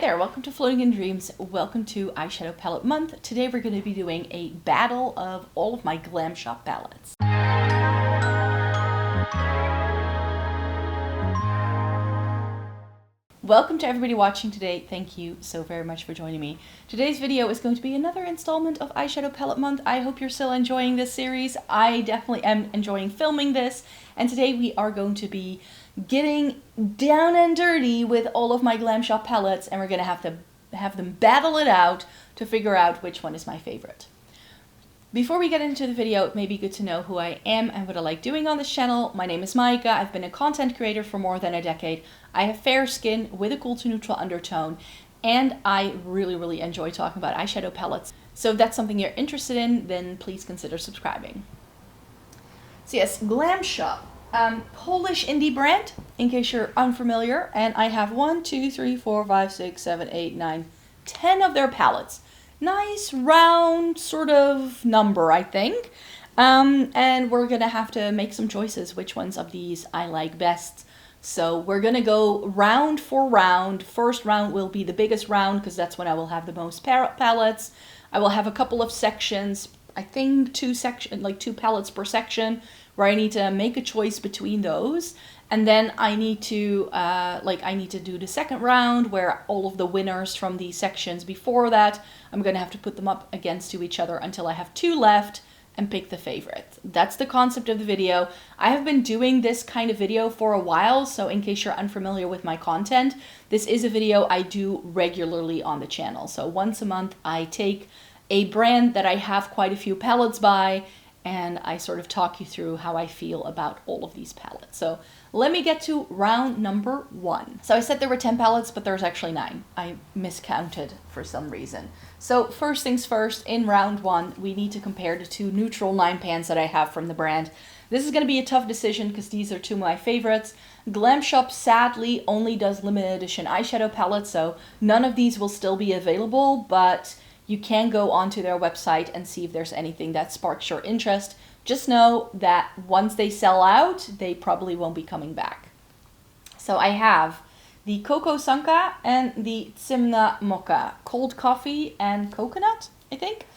there, welcome to Floating in Dreams, welcome to Eyeshadow Palette Month. Today we're going to be doing a battle of all of my Glamshop palettes. Welcome to everybody watching today, thank you so very much for joining me. Today's video is going to be another installment of Eyeshadow Palette Month. I hope you're still enjoying this series. I definitely am enjoying filming this, and today we are going to be getting down and dirty with all of my Glamshop palettes, and we're going to have them battle it out to figure out which one is my favorite. Before we get into the video, it may be good to know who I am and what I like doing on this channel. My name is Micah. I've been a content creator for more than a decade. I have fair skin with a cool to neutral undertone, and I really enjoy talking about eyeshadow palettes. So if that's something you're interested in, then please consider subscribing. So yes, Glamshop, Polish indie brand, in case you're unfamiliar, and I have 1, 2, 3, 4, 5, 6, 7, 8, 9, 10 of their palettes. Nice round sort of number, I think. And we're gonna have to make some choices which ones of these I like best. So we're gonna go round for round. First round will be the biggest round because that's when I will have the most palettes. I will have a couple of sections, I think two palettes per section, where I need to make a choice between those. And then I need to do the second round where all of the winners from the sections before that, I'm gonna have to put them up against each other until I have 2 left and pick the favorite. That's the concept of the video. I have been doing this kind of video for a while, so in case you're unfamiliar with my content, this is a video I do regularly on the channel. So once a month I take a brand that I have quite a few palettes by, and I sort of talk you through how I feel about all of these palettes. So let me get to round number 1. So I said there were 10 palettes, but there's actually 9. I miscounted for some reason. So first things first, in round 1, we need to compare the 2 neutral 9 pans that I have from the brand. This is going to be a tough decision because these are 2 of my favorites. Glamshop sadly only does limited edition eyeshadow palettes, so none of these will still be available, but you can go onto their website and see if there's anything that sparks your interest. Just know that once they sell out, they probably won't be coming back. So I have the Kokosanka and the Zimna Mocca, cold coffee and coconut, I think.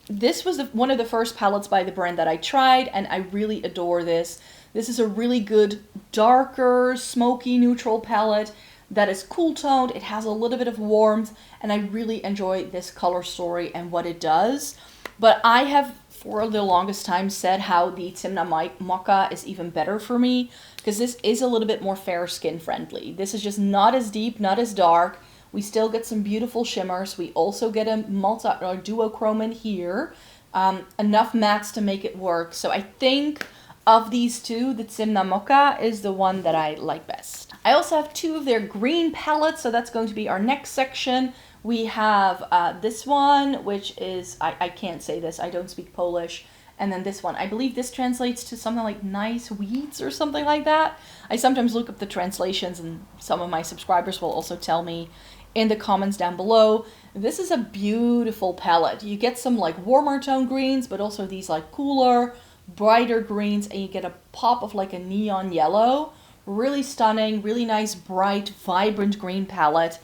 This was one of the first palettes by the brand that I tried, and I really adore this. This is a really good, darker, smoky, neutral palette that is cool toned. It has a little bit of warmth, and I really enjoy this color story and what it does. But I have for the longest time said how the Zimna Mocca is even better for me because this is a little bit more fair skin friendly. This is just not as deep, not as dark. We still get some beautiful shimmers. We also get a duochrome in here, enough mattes to make it work. So I think of these 2, the Zimna Mocca is the one that I like best. I also have 2 of their green palettes, so that's going to be our next section. We have this one, which is, I can't say this, I don't speak Polish. And then this one, I believe this translates to something like nice weeds or something like that. I sometimes look up the translations, and some of my subscribers will also tell me in the comments down below. This is a beautiful palette. You get some like warmer tone greens, but also these like cooler, brighter greens, and you get a pop of like a neon yellow. Really stunning, really nice, bright, vibrant green palette.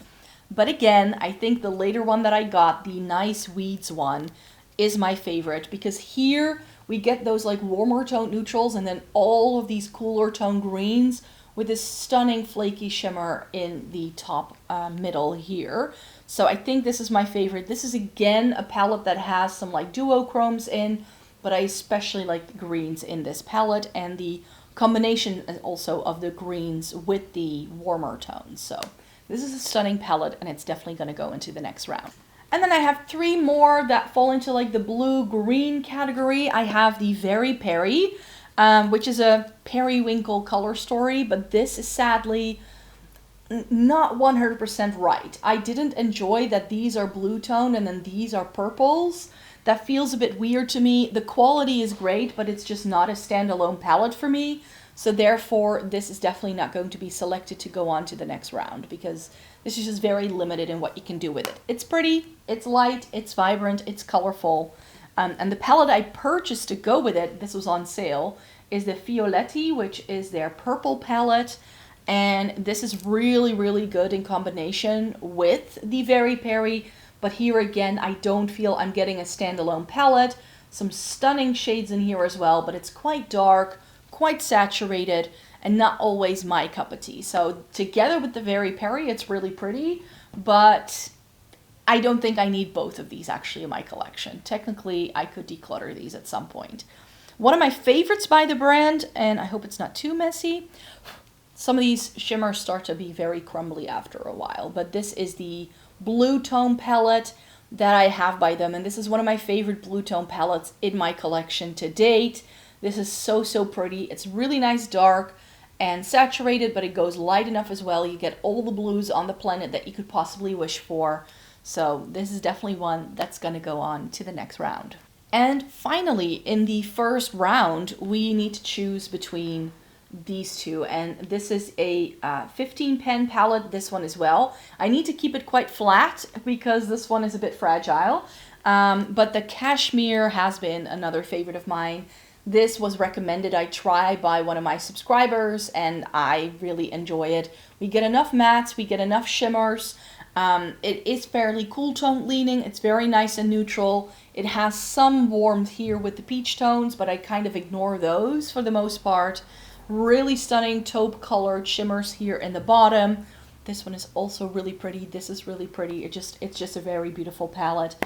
But again, I think the later one that I got, the nice weeds one, is my favorite because here we get those like warmer tone neutrals and then all of these cooler tone greens with this stunning flaky shimmer in the top middle here. So I think this is my favorite. This is again a palette that has some like duochromes in, but I especially like the greens in this palette and the combination also of the greens with the warmer tones. So this is a stunning palette, and it's definitely going to go into the next round. And then I have 3 more that fall into like the blue-green category. I have the Veri Peri, which is a periwinkle color story, but this is sadly not 100% right. I didn't enjoy that these are blue tone and then these are purples. That feels a bit weird to me. The quality is great, but it's just not a standalone palette for me. So therefore, this is definitely not going to be selected to go on to the next round because this is just very limited in what you can do with it. It's pretty, it's light, it's vibrant, it's colorful. And the palette I purchased to go with it, this was on sale, is the Fiolety, which is their purple palette. And this is really, really good in combination with the Very Peri. But here again, I don't feel I'm getting a standalone palette. Some stunning shades in here as well, but it's quite dark, quite saturated, and not always my cup of tea. So together with the Very Peri, it's really pretty, but I don't think I need both of these actually in my collection. Technically, I could declutter these at some point. One of my favorites by the brand, and I hope it's not too messy, some of these shimmers start to be very crumbly after a while, but this is the Blue Tone palette that I have by them, and this is one of my favorite Blue Tone palettes in my collection to date. This is so, so pretty. It's really nice dark and saturated, but it goes light enough as well. You get all the blues on the planet that you could possibly wish for. So this is definitely one that's going to go on to the next round. And finally, in the first round, we need to choose between these two, and this is a 15 pen palette, this one as well. I need to keep it quite flat because this one is a bit fragile, but the Kaszmir has been another favorite of mine. This was recommended I try by one of my subscribers, and I really enjoy it. We get enough mattes, we get enough shimmers. It is fairly cool tone leaning. It's very nice and neutral. It has some warmth here with the peach tones, but I kind of ignore those for the most part. Really stunning taupe colored shimmers here in the bottom. This one is also really pretty. This is really pretty. It's just a very beautiful palette.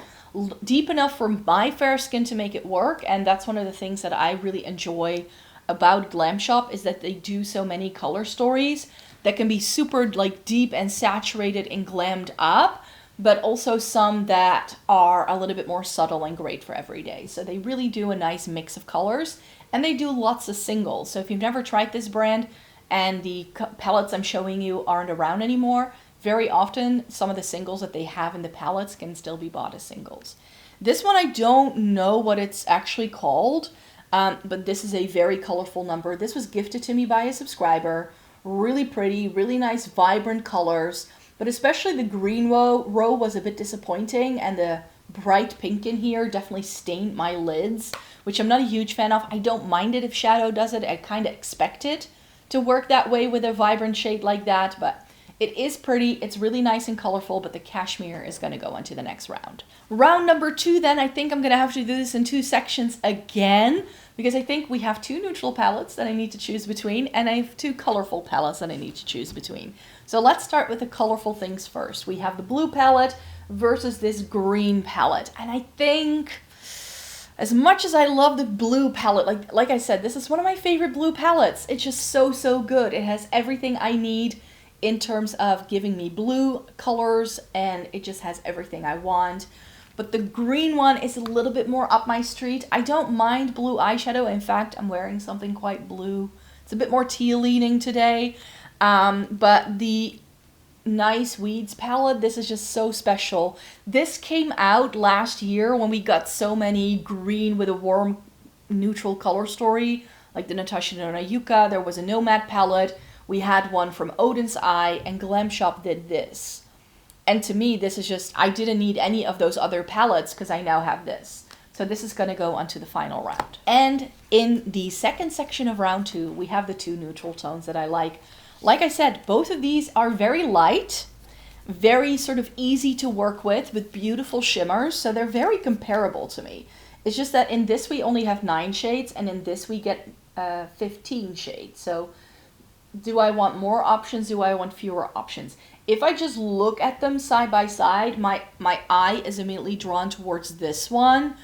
Deep enough for my fair skin to make it work, and that's one of the things that I really enjoy about Glamshop, is that they do so many color stories that can be super like deep and saturated and glammed up, but also some that are a little bit more subtle and great for every day. So they really do a nice mix of colors, and they do lots of singles. So if you've never tried this brand and the palettes I'm showing you aren't around anymore, very often some of the singles that they have in the palettes can still be bought as singles. This one I don't know what it's actually called, but this is a very colorful number. This was gifted to me by a subscriber. Really pretty, really nice vibrant colors, but especially the green row was a bit disappointing, and the bright pink in here definitely stained my lids, which I'm not a huge fan of. I don't mind it if shadow does it. I kind of expect it to work that way with a vibrant shade like that, but it is pretty. It's really nice and colorful, but the Kaszmir is going to go on to the next round. Round number 2 then, I think I'm going to have to do this in 2 sections again, because I think we have 2 neutral palettes that I need to choose between, and I have 2 colorful palettes that I need to choose between. So let's start with the colorful things first. We have the blue palette versus this green palette, and I think, as much as I love the blue palette, like I said, this is one of my favorite blue palettes. It's just so, so good. It has everything I need in terms of giving me blue colors, and it just has everything I want. But the green one is a little bit more up my street. I don't mind blue eyeshadow. In fact, I'm wearing something quite blue. It's a bit more teal leaning today. But the Nice Weeds palette, this is just so special. This came out last year when we got so many green with a warm neutral color story, like the Natasha Denona Yucca. There was a Nomad palette. We had one from Odin's Eye, and Glamshop did this. And to me, this is just, I didn't need any of those other palettes because I now have this. So this is going to go on to the final round. And in the second section of round 2, we have the 2 neutral tones that I like. Like I said, both of these are very light, very sort of easy to work with beautiful shimmers. So they're very comparable to me. It's just that in this we only have 9 shades, and in this we get 15 shades. So do I want more options? Do I want fewer options? If I just look at them side by side, my eye is immediately drawn towards this one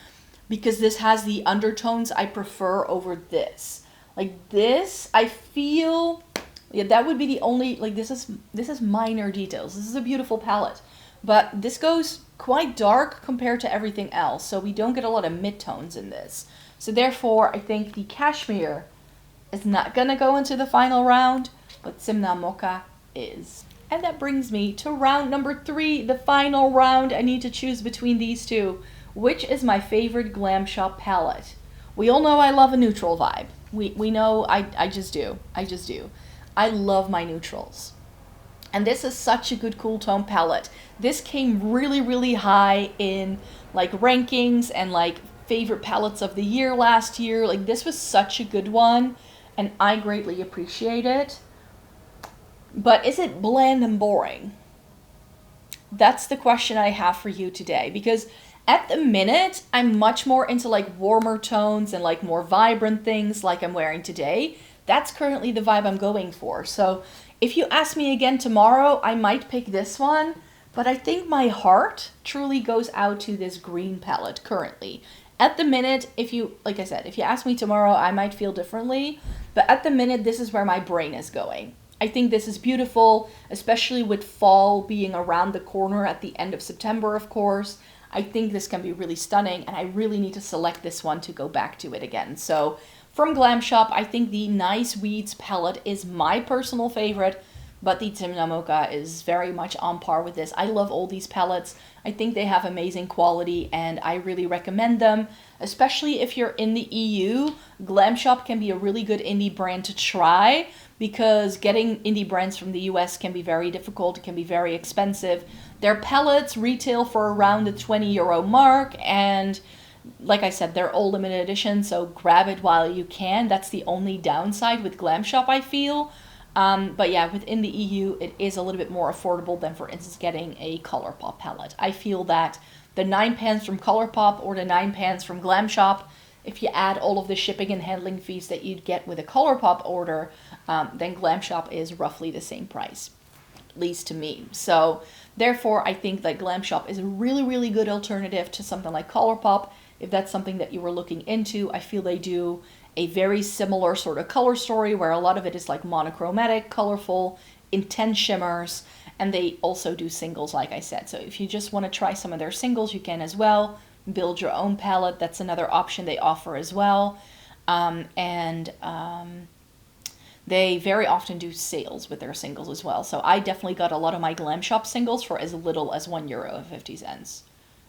because this has the undertones I prefer over this. Like this, I feel, yeah, that would be the only, like this is minor details. This is a beautiful palette, but this goes quite dark compared to everything else. So we don't get a lot of midtones in this. So therefore, I think the Kaszmir is not gonna go into the final round, but Zimna Mocca is. And that brings me to round number 3, the final round. I need to choose between these 2. Which is my favorite Glamshop palette? We all know I love a neutral vibe. We know I just do. I love my neutrals. And this is such a good cool tone palette. This came really, really high in like rankings and like favorite palettes of the year last year. Like this was such a good one, and I greatly appreciate it. But is it bland and boring? That's the question I have for you today, because at the minute, I'm much more into like warmer tones and like more vibrant things like I'm wearing today. That's currently the vibe I'm going for. So if you ask me again tomorrow, I might pick this one, but I think my heart truly goes out to this green palette currently. At the minute, like I said, if you ask me tomorrow, I might feel differently, but at the minute, this is where my brain is going. I think this is beautiful, especially with fall being around the corner at the end of September, of course. I think this can be really stunning, and I really need to select this one to go back to it again. So from Glamshop, I think the Nice Weeds palette is my personal favorite, but the Zimna Mocha is very much on par with this. I love all these palettes. I think they have amazing quality, and I really recommend them, especially if you're in the EU. Glamshop can be a really good indie brand to try, because getting indie brands from the US can be very difficult, it can be very expensive. Their palettes retail for around the €20 mark, and like I said, they're all limited edition, so grab it while you can. That's the only downside with Glamshop, I feel. But yeah, within the EU, it is a little bit more affordable than, for instance, getting a Colourpop palette. I feel that the 9 pans from Colourpop or the 9 pans from Glamshop, if you add all of the shipping and handling fees that you'd get with a Colourpop order, then Glamshop is roughly the same price, at least to me. So therefore, I think that Glamshop is a really, really good alternative to something like Colourpop. If that's something that you were looking into, I feel they do a very similar sort of color story where a lot of it is like monochromatic, colorful, intense shimmers, and they also do singles, like I said. So if you just want to try some of their singles, you can as well. Build your own palette, that's another option they offer as well. They very often do sales with their singles as well. So I definitely got a lot of my Glamshop singles for as little as €1.50.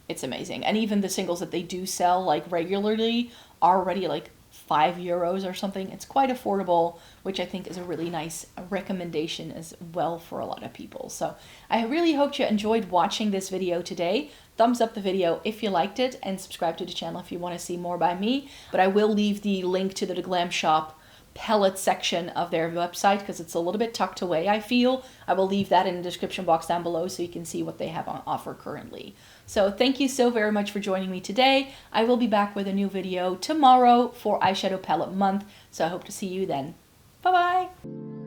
It's amazing. And even the singles that they do sell like regularly are already like €5 or something. It's quite affordable, which I think is a really nice recommendation as well for a lot of people. So I really hope you enjoyed watching this video today. Thumbs up the video if you liked it, and subscribe to the channel if you want to see more by me. But I will leave the link to the Glamshop palette section of their website because it's a little bit tucked away, I feel. I will leave that in the description box down below so you can see what they have on offer currently. So thank you so very much for joining me today. I will be back with a new video tomorrow for Eyeshadow Palette Month, so I hope to see you then. Bye-bye!